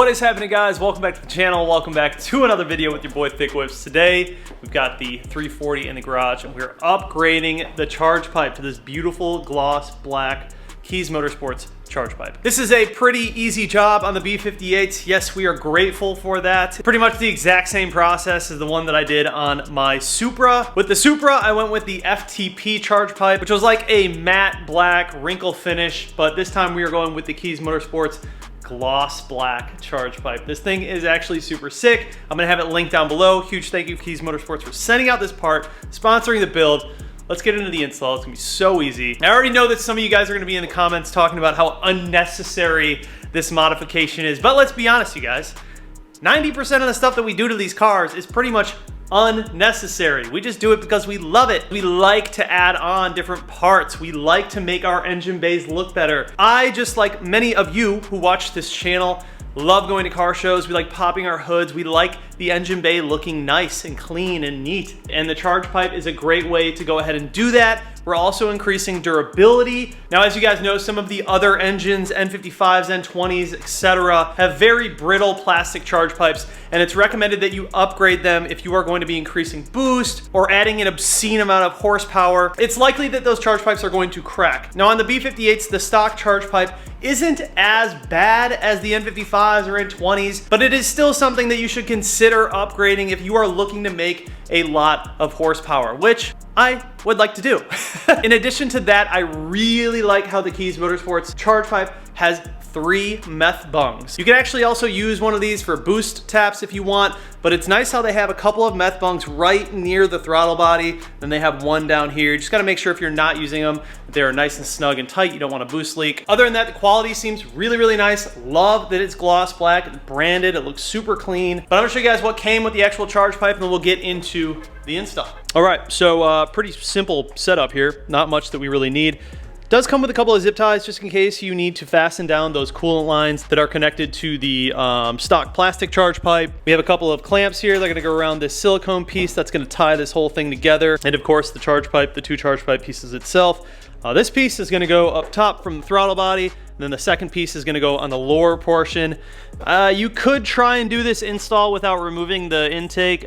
What is happening, guys? Welcome back to the channel. Welcome back to another video with your boy Thick Whips. Today we've got the 340 in the garage and we're upgrading the charge pipe to this beautiful gloss black Keys Motorsports charge pipe. This is a pretty easy job on the B58s. Yes, we are grateful for that. Pretty much the exact same process as the one that I did on my Supra. With the Supra, I went with the FTP charge pipe, which was like a matte black wrinkle finish, but this time we are going with the Keys Motorsports gloss black charge pipe. This thing is actually super sick. I'm gonna have it linked down below. Huge thank you, Keys Motorsports, for sending out this part, sponsoring the build. Let's get into the install. It's gonna be so easy. I already know that some of you guys are gonna be in the comments talking about how unnecessary this modification is, but let's be honest, you guys. 90% of the stuff that we do to these cars is pretty much unnecessary. We just do it because we love it. We like to add on different parts. We like to make our engine bays look better. I, just like many of you who watch this channel, love going to car shows. We like popping our hoods. We like the engine bay looking nice and clean and neat. And the charge pipe is a great way to go ahead and do that. We're also increasing durability. Now, as you guys know, some of the other engines, N55s, N20s, etc., have very brittle plastic charge pipes, and it's recommended that you upgrade them if you are going to be increasing boost or adding an obscene amount of horsepower. It's likely that those charge pipes are going to crack. Now, on the B58s, the stock charge pipe isn't as bad as the N55s or N20s, but it is still something that you should consider upgrading if you are looking to make a lot of horsepower, which I would like to do. In addition to that, I really like how the Keys Motorsports charge pipe has 3 meth bungs. You can actually also use one of these for boost taps if you want, but it's nice how they have a couple of meth bungs right near the throttle body, then they have one down here. You just gotta make sure if you're not using them, they're nice and snug and tight. You don't want a boost leak. Other than that, the quality seems really, really nice. Love that it's gloss black, it's branded, it looks super clean. But I'm gonna show you guys what came with the actual charge pipe, and then we'll get into the install. All right, so pretty simple setup here. Not much that we really need. Does come with a couple of zip ties just in case you need to fasten down those coolant lines that are connected to the stock plastic charge pipe. We have a couple of clamps here. They're gonna go around this silicone piece that's gonna tie this whole thing together. And of course the charge pipe, the 2 charge pipe pieces itself. This piece is gonna go up top from the throttle body, and then the second piece is gonna go on the lower portion. You could try and do this install without removing the intake.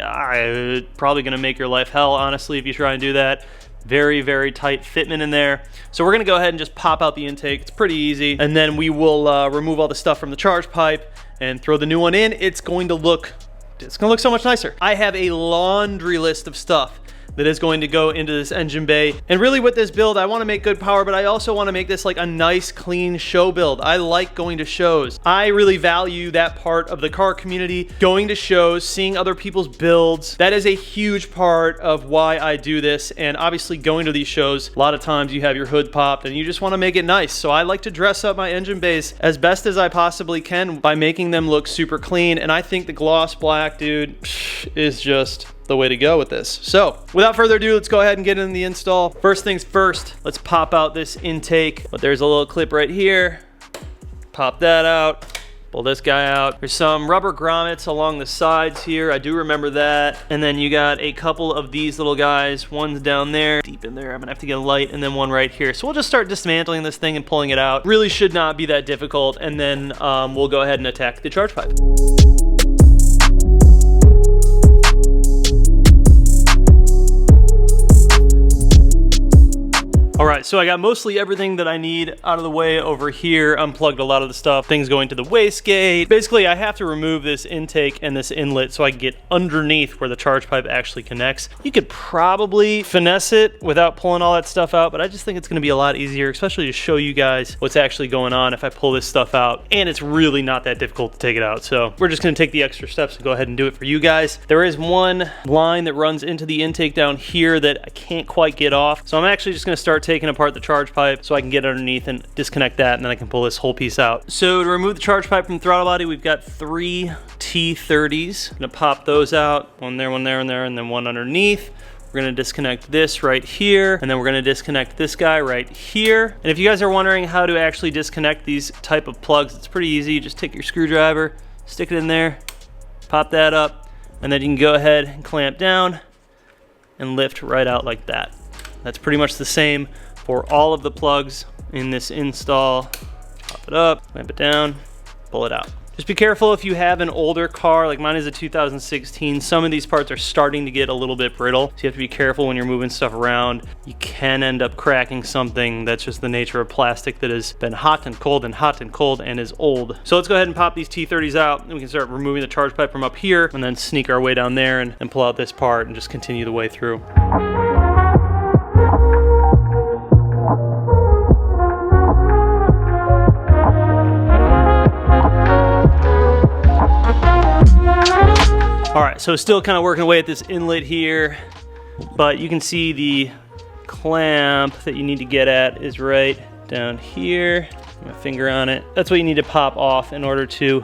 Probably gonna make your life hell, honestly, if you try and do that. Very, very tight fitment in there. So we're gonna go ahead and just pop out the intake. It's pretty easy. And then we will remove all the stuff from the charge pipe and throw the new one in. It's gonna look so much nicer. I have a laundry list of stuff that is going to go into this engine bay. And really with this build, I want to make good power, but I also want to make this like a nice, clean show build. I like going to shows. I really value that part of the car community, going to shows, seeing other people's builds. That is a huge part of why I do this. And obviously going to these shows, a lot of times you have your hood popped and you just want to make it nice. So I like to dress up my engine bays as best as I possibly can by making them look super clean. And I think the gloss black, dude, is just the way to go with this. So without further ado, let's go ahead and get in the install. First things first, let's pop out this intake. But there's a little clip right here. Pop that out. Pull this guy out. There's some rubber grommets along the sides here. I do remember that. And then you got a couple of these little guys. One's down there, deep in there. I'm gonna have to get a light, and then one right here. So we'll just start dismantling this thing and pulling it out. Really should not be that difficult. And then we'll go ahead and attack the charge pipe. All right, so I got mostly everything that I need out of the way over here. Unplugged a lot of the stuff, things going to the wastegate. Basically, I have to remove this intake and this inlet so I can get underneath where the charge pipe actually connects. You could probably finesse it without pulling all that stuff out, but I just think it's gonna be a lot easier, especially to show you guys what's actually going on if I pull this stuff out. And it's really not that difficult to take it out. So we're just gonna take the extra steps and go ahead and do it for you guys. There is one line that runs into the intake down here that I can't quite get off. So I'm actually just gonna start taking apart the charge pipe so I can get underneath and disconnect that, and then I can pull this whole piece out. So to remove the charge pipe from the throttle body, we've got 3 T30s. I'm gonna pop those out, one there, one there, and there, and then one underneath. We're gonna disconnect this right here, and then we're gonna disconnect this guy right here. And if you guys are wondering how to actually disconnect these type of plugs, it's pretty easy. You just take your screwdriver, stick it in there, pop that up, and then you can go ahead and clamp down and lift right out like that. That's pretty much the same for all of the plugs in this install. Pop it up, clamp it down, pull it out. Just be careful if you have an older car, like mine is a 2016, some of these parts are starting to get a little bit brittle. So you have to be careful when you're moving stuff around. You can end up cracking something. That's just the nature of plastic that has been hot and cold and hot and cold and is old. So let's go ahead and pop these T30s out, and we can start removing the charge pipe from up here and then sneak our way down there and pull out this part and just continue the way through. All right, so still kind of working away at this inlet here, but you can see the clamp that you need to get at is right down here. My finger on it. That's what you need to pop off in order to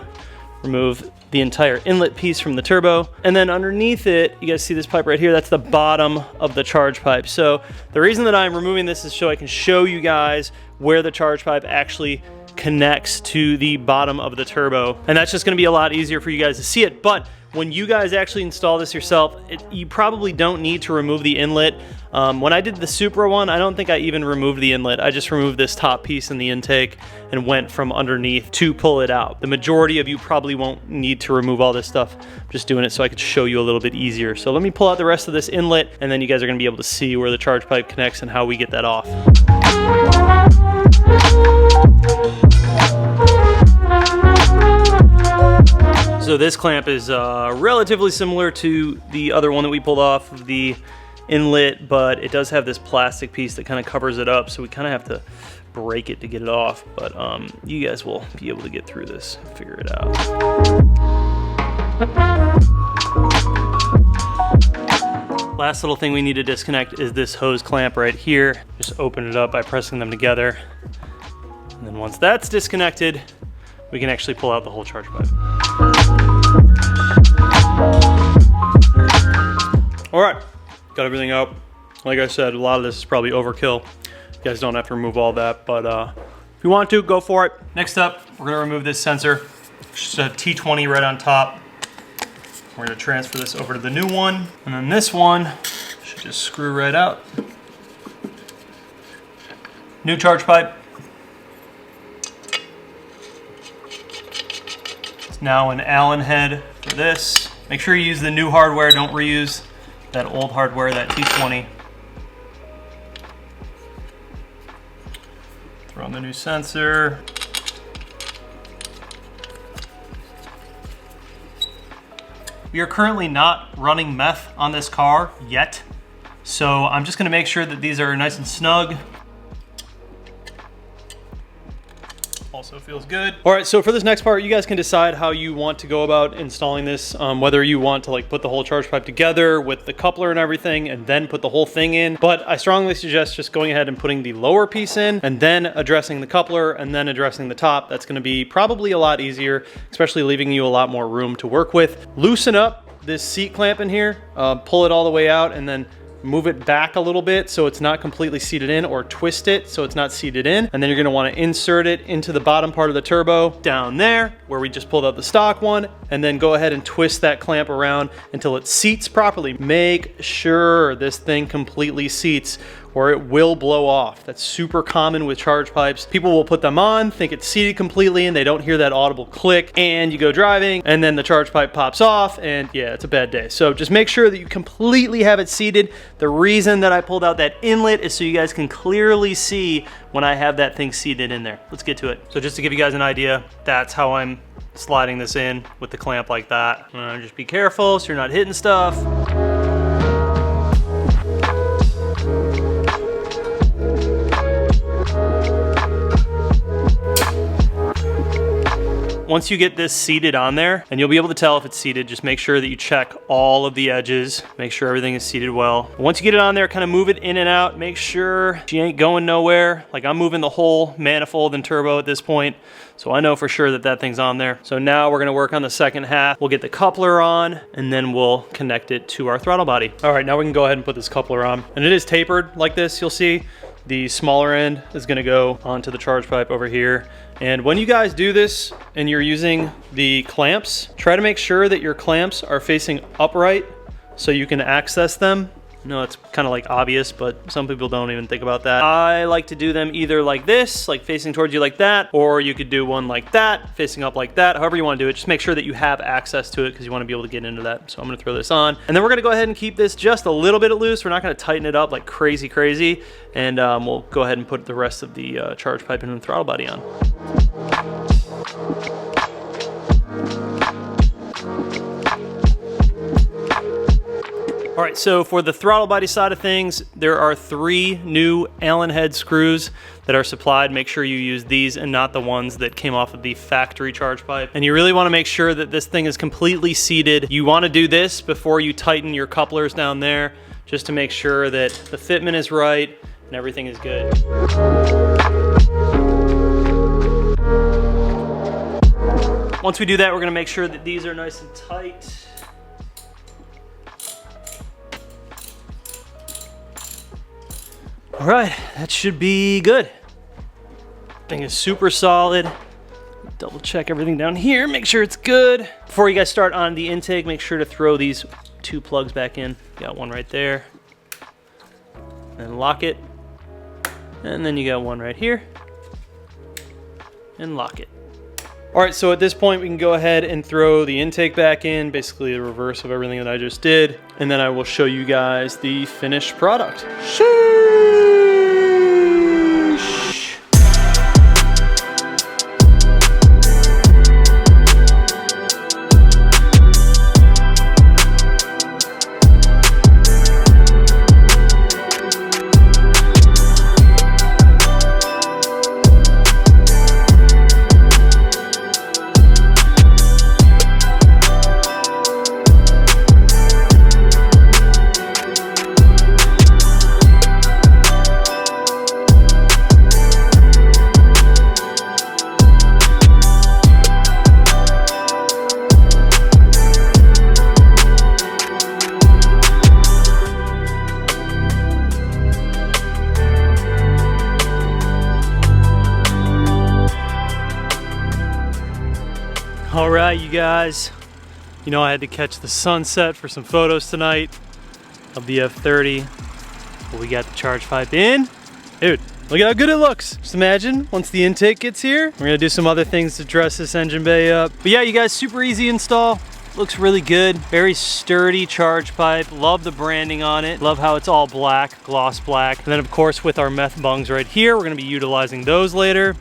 remove the entire inlet piece from the turbo. And then underneath it, you guys see this pipe right here, that's the bottom of the charge pipe. So the reason that I'm removing this is so I can show you guys where the charge pipe actually connects to the bottom of the turbo. And that's just gonna be a lot easier for you guys to see it. But when you guys actually install this yourself, you probably don't need to remove the inlet. When I did the Supra one, I don't think I even removed the inlet. I just removed this top piece in the intake and went from underneath to pull it out. The majority of you probably won't need to remove all this stuff. I'm just doing it so I could show you a little bit easier. So let me pull out the rest of this inlet, and then you guys are gonna be able to see where the charge pipe connects and how we get that off. So this clamp is relatively similar to the other one that we pulled off of the inlet, but it does have this plastic piece that kind of covers it up, so we kind of have to break it to get it off. But you guys will be able to get through this and figure it out. Last little thing we need to disconnect is this hose clamp right here. Just open it up by pressing them together. And then once that's disconnected, we can actually pull out the whole charge pipe. All right, got everything out. Like I said, a lot of this is probably overkill. You guys don't have to remove all that, but if you want to, go for it. Next up, we're gonna remove this sensor. Just a T20 right on top. We're gonna transfer this over to the new one. And then this one should just screw right out. New charge pipe. It's now an Allen head for this. Make sure you use the new hardware, don't reuse that old hardware, that T20. Throw on the new sensor. We are currently not running meth on this car yet, so I'm just gonna make sure that these are nice and snug. Also feels good. All right, so for this next part, you guys can decide how you want to go about installing this, whether you want to like put the whole charge pipe together with the coupler and everything and then put the whole thing in. But I strongly suggest just going ahead and putting the lower piece in and then addressing the coupler and then addressing the top. That's gonna be probably a lot easier, especially leaving you a lot more room to work with. Loosen up this seat clamp in here, pull it all the way out, and then move it back a little bit so it's not completely seated in, or twist it so it's not seated in. And then you're gonna wanna insert it into the bottom part of the turbo down there where we just pulled out the stock one, and then go ahead and twist that clamp around until it seats properly. Make sure this thing completely seats or it will blow off. That's super common with charge pipes. People will put them on, think it's seated completely, and they don't hear that audible click, and you go driving, and then the charge pipe pops off, and yeah, it's a bad day. So just make sure that you completely have it seated. The reason that I pulled out that inlet is so you guys can clearly see when I have that thing seated in there. Let's get to it. So just to give you guys an idea, that's how I'm sliding this in with the clamp like that. Just be careful so you're not hitting stuff. Once you get this seated on there, and you'll be able to tell if it's seated, just make sure that you check all of the edges, make sure everything is seated well. Once you get it on there, kind of move it in and out, make sure she ain't going nowhere. Like I'm moving the whole manifold and turbo at this point, so I know for sure that that thing's on there. So now we're gonna work on the second half. We'll get the coupler on, and then we'll connect it to our throttle body. All right, now we can go ahead and put this coupler on. And it is tapered like this, you'll see. The smaller end is gonna go onto the charge pipe over here. And when you guys do this and you're using the clamps, try to make sure that your clamps are facing upright so you can access them No, it's kind of like obvious, but some people don't even think about that. I like to do them either like this, like facing towards you like that, or you could do one like that, facing up like that, however you want to do it. Just make sure that you have access to it because you want to be able to get into that. So I'm going to throw this on. And then we're going to go ahead and keep this just a little bit loose. We're not going to tighten it up like crazy. And we'll go ahead and put the rest of the charge pipe and throttle body on. All right, so for the throttle body side of things, there are 3 new Allen head screws that are supplied. Make sure you use these and not the ones that came off of the factory charge pipe. And you really want to make sure that this thing is completely seated. You want to do this before you tighten your couplers down there, just to make sure that the fitment is right and everything is good. Once we do that, we're going to make sure that these are nice and tight. All right, that should be good. Thing is super solid. Double check everything down here, make sure it's good. Before you guys start on the intake, make sure to throw these 2 plugs back in. Got one right there. And lock it. And then you got one right here. And lock it. All right, so at this point, we can go ahead and throw the intake back in, basically the reverse of everything that I just did. And then I will show you guys the finished product. All right, you guys, you know I had to catch the sunset for some photos tonight of the F30. Well, we got the charge pipe in. Dude, look at how good it looks. Just imagine once the intake gets here, we're gonna do some other things to dress this engine bay up. But yeah, you guys, super easy install. Looks really good. Very sturdy charge pipe. Love the branding on it. Love how it's all black, gloss black. And then of course with our meth bungs right here, we're gonna be utilizing those later.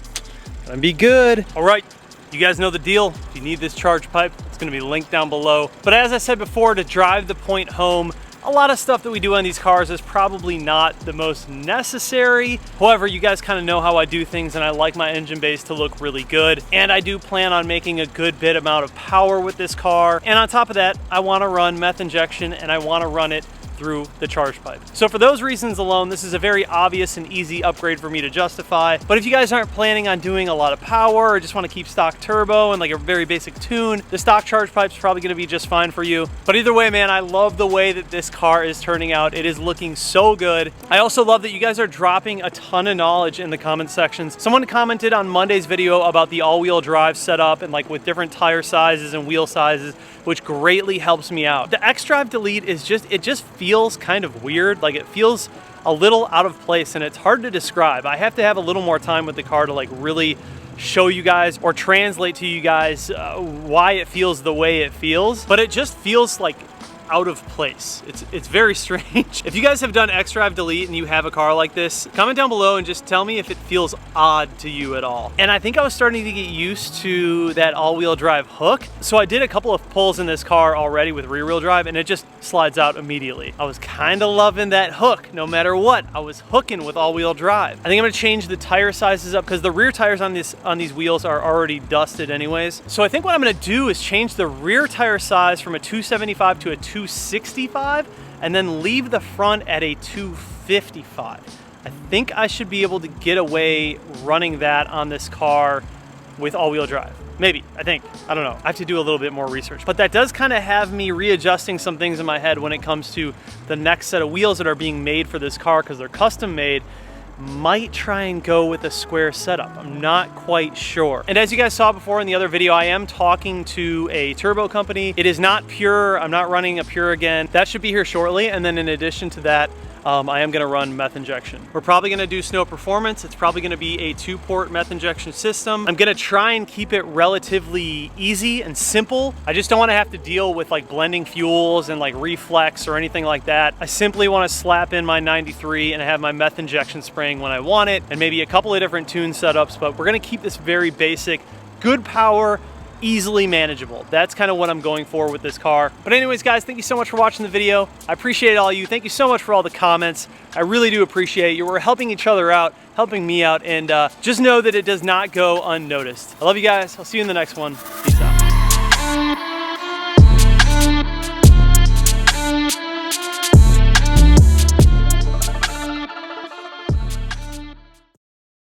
Gonna be good. All right. You guys know the deal. If you need this charge pipe, it's gonna be linked down below. But as I said before, to drive the point home, a lot of stuff that we do on these cars is probably not the most necessary. However, you guys kind of know how I do things, and I like my engine bays to look really good. And I do plan on making a good bit amount of power with this car. And on top of that, I wanna run meth injection, and I wanna run it through the charge pipe. So for those reasons alone, this is a very obvious and easy upgrade for me to justify. But if you guys aren't planning on doing a lot of power or just want to keep stock turbo and like a very basic tune, the stock charge pipe is probably going to be just fine for you. But either way, man, I love the way that this car is turning out. It is looking so good. I also love that you guys are dropping a ton of knowledge in the comment sections. Someone commented on Monday's video about the all-wheel drive setup and like with different tire sizes and wheel sizes, which greatly helps me out. The X-Drive Delete is just, it just feels kind of weird. Like it feels a little out of place and it's hard to describe. I have to have a little more time with the car to like really show you guys or translate to you guys why it feels the way it feels, but it just feels like out of place. It's very strange. If you guys have done X-Drive Delete and you have a car like this, comment down below and just tell me if it feels odd to you at all. And I think I was starting to get used to that all-wheel drive hook. So I did a couple of pulls in this car already with rear-wheel drive and it just slides out immediately. I was kind of loving that hook no matter what. I was hooking with all-wheel drive. I think I'm gonna change the tire sizes up because the rear tires on these wheels are already dusted anyways. So I think what I'm gonna do is change the rear tire size from a 275 to a 265 and then leave the front at a 255. I think I should be able to get away running that on this car with all-wheel drive. Maybe, I think, I don't know. I have to do a little bit more research, but that does kind of have me readjusting some things in my head when it comes to the next set of wheels that are being made for this car because they're custom made. might try and go with a square setup. I'm not quite sure. And as you guys saw before in the other video, I am talking to a turbo company. It is not pure. I'm not running a pure again. That should be here shortly. And then in addition to that, I am gonna run meth injection. We're probably gonna do Snow Performance. It's probably gonna be a 2-port meth injection system. I'm gonna try and keep it relatively easy and simple. I just don't wanna have to deal with like blending fuels and like reflex or anything like that. I simply wanna slap in my 93 and have my meth injection spraying when I want it, and maybe a couple of different tune setups, but we're gonna keep this very basic, good power, easily manageable. That's kind of what I'm going for with this car. But anyways, guys, thank you so much for watching the video. I appreciate all you. Thank you so much for all the comments. I really do appreciate you. We're helping each other out, helping me out, and just know that it does not go unnoticed. I love you guys. I'll see you in the next one. Peace out.